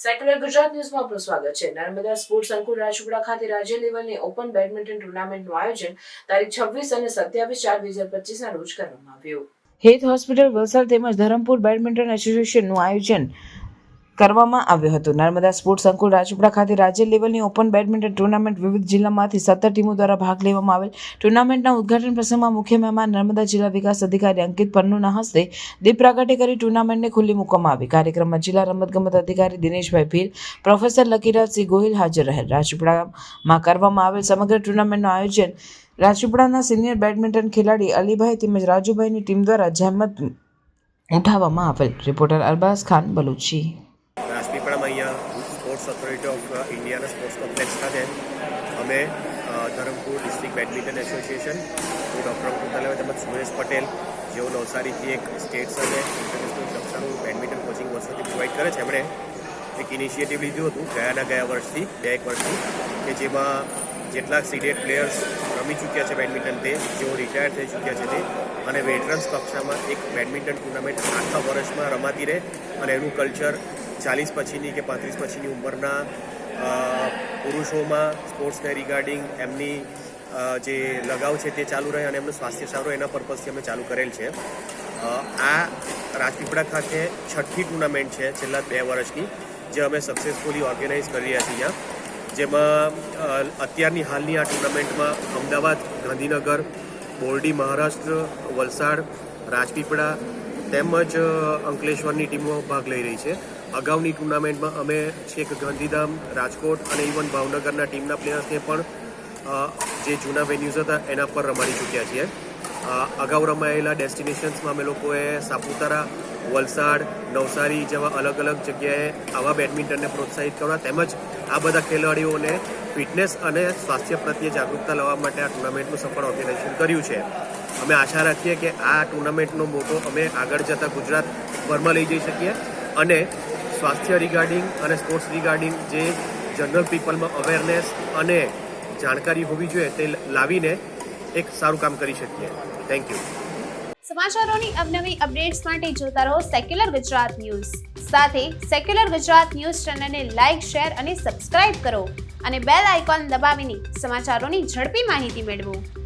Secular Gujarat ન્યૂઝમાં આપનું સ્વાગત છે। નર્મદા સ્પોર્ટ્સ સંકુલ રાજપીપળા ખાતે રાજ્ય લેવલની ઓપન બેડમિન્ટન ટુર્નામેન્ટનું આયોજન તારીખ 26 અને 27/4/2025 રોજ કરવામાં આવ્યું। હેત હોસ્પિટલ વલસાડ તેમજ ધરમપુર બેડમિન્ટન એસોસિએશનનું આયોજન કરવામાં આવ્યું હતું। નર્મદા સ્પોર્ટ્સ સંકુલ રાજપીપળા ખાતે રાજ્ય લેવલની ઓપન બેડમિન્ટન ટુર્નામેન્ટ વિવિધ જિલ્લામાંથી 17 ટીમો દ્વારા ભાગ લેવામાં આવેલ। ટુર્નામેન્ટના ઉદ્ઘાટન પ્રસંગમાં મુખ્ય મહેમાન નર્મદા જિલ્લા વિકાસ અધિકારી અંકિત પન્નુના હસ્તે દીપ પ્રાગટ્ય કરી ટુર્નામેન્ટને ખુલ્લી મૂકવામાં આવી। કાર્યક્રમમાં જિલ્લા રમતગમત અધિકારી દિનેશભાઈ ભીલ, પ્રોફેસર લકીરાજસિંહ ગોહિલ હાજર રહેલ। રાજપીપળામાં કરવામાં આવેલ સમગ્ર ટુર્નામેન્ટનું આયોજન રાજપીપળાના સિનિયર બેડમિન્ટન ખેલાડી અલીભાઈ તેમજ રાજુભાઈની ટીમ દ્વારા જહેમત ઉઠાવવામાં આવેલ। રિપોર્ટર અરબાઝ ખાન બલુચી। રાજપીપળામાં અહીંયા સ્પોર્ટ્સ ઓથોરિટી ઓફ ઇન્ડિયાના સ્પોર્ટ્સ કોમ્પ્લેક્સ ખાતે અમે Dharampur district badminton association, doctor Ankur તેમજ સુરેશ પટેલ, જેઓ નવસારીથી એક સ્ટેટ્સ અને ઇન્ટરનેશનલ કક્ષાનું બેડમિન્ટન કોચિંગ વર્ષોથી પ્રોવાઈડ કરે છે, એમણે એક ઇનિશિયેટિવ લીધું હતું ગયા વર્ષથી 2 વર્ષથી, કે જેમાં જેટલાક સીડેડ પ્લેયર્સ રમી ચૂક્યા છે બેડમિન્ટન, તે જેઓ રિટાયર થઈ ચૂક્યા છે તે, અને વેટરન્સ કક્ષામાં એક બેડમિન્ટન ટુર્નામેન્ટ આખા વર્ષમાં રમાતી રહે અને એનું કલ્ચર 40 પછીની કે 35 પછીની ઉંમરના પુરુષોમાં સ્પોર્ટ્સને રિગાર્ડિંગ એમની જે લગાવ છે તે ચાલુ રહે અને એમનું સ્વાસ્થ્ય સારું, એના પર્પઝથી અમે ચાલુ કરેલ છે। આ રાજપીપળા ખાતે 6ઠ્ઠી ટુર્નામેન્ટ છે છેલ્લા 2 વર્ષની, જે અમે સક્સેસફુલી ઓર્ગેનાઇઝ કરી રહ્યા છીએ, જેમાં અત્યારની હાલની આ ટુર્નામેન્ટમાં અમદાવાદ, ગાંધીનગર, બોરડી મહારાષ્ટ્ર, વલસાડ, રાજપીપળા તેમજ અંકલેશ્વરની ટીમો ભાગ લઈ રહી છે। અગાઉની ટુર્નામેન્ટમાં અમે છેક ગાંધીધામ, રાજકોટ અને ઇવન ભાવનગરના ટીમના પ્લેયર્સને પણ જે જૂના વેન્યુઝ હતા એના પર રમાડી ચૂક્યા છીએ। અગાઉ રમાયેલા ડેસ્ટિનેશન્સમાં અમે લોકોએ સાપુતારા, વલસાડ, નવસારી જેવા અલગ અલગ જગ્યાએ આવા બેડમિન્ટનને પ્રોત્સાહિત કરવા તેમજ આ બધા ખેલાડીઓને ફિટનેસ અને સ્વાસ્થ્ય પ્રત્યે જાગૃતતા લાવવા માટે આ ટુર્નામેન્ટનું સફળ ઓર્ગેનાઇઝેશન કર્યું છે। અમે આશા રાખીએ કે આ ટુર્નામેન્ટનો મોટો અમે આગળ જતાં ગુજરાતભરમાં લઈ જઈ શકીએ અને સ્વાસ્થ્ય રિગાર્ડિંગ અને સ્પોર્ટ્સ રિગાર્ડિંગ જે જનરલ પીપલમાં અવેરનેસ અને જાણકારી હોવી જોઈએ તે લાવીને એક સારું કામ કરી શકીએ। Thank you. સમાચારોની અવનવી અપડેટ્સ માટે જોતા રહો સેક્યુલર ગુજરાત ન્યૂઝ। સાથે સેક્યુલર ગુજરાત ન્યૂઝ ચેનલને લાઇક, શેર અને સબસ્ક્રાઇબ કરો અને બેલ આઇકોન દબાવીને સમાચારોની ઝડપી માહિતી મેળવો।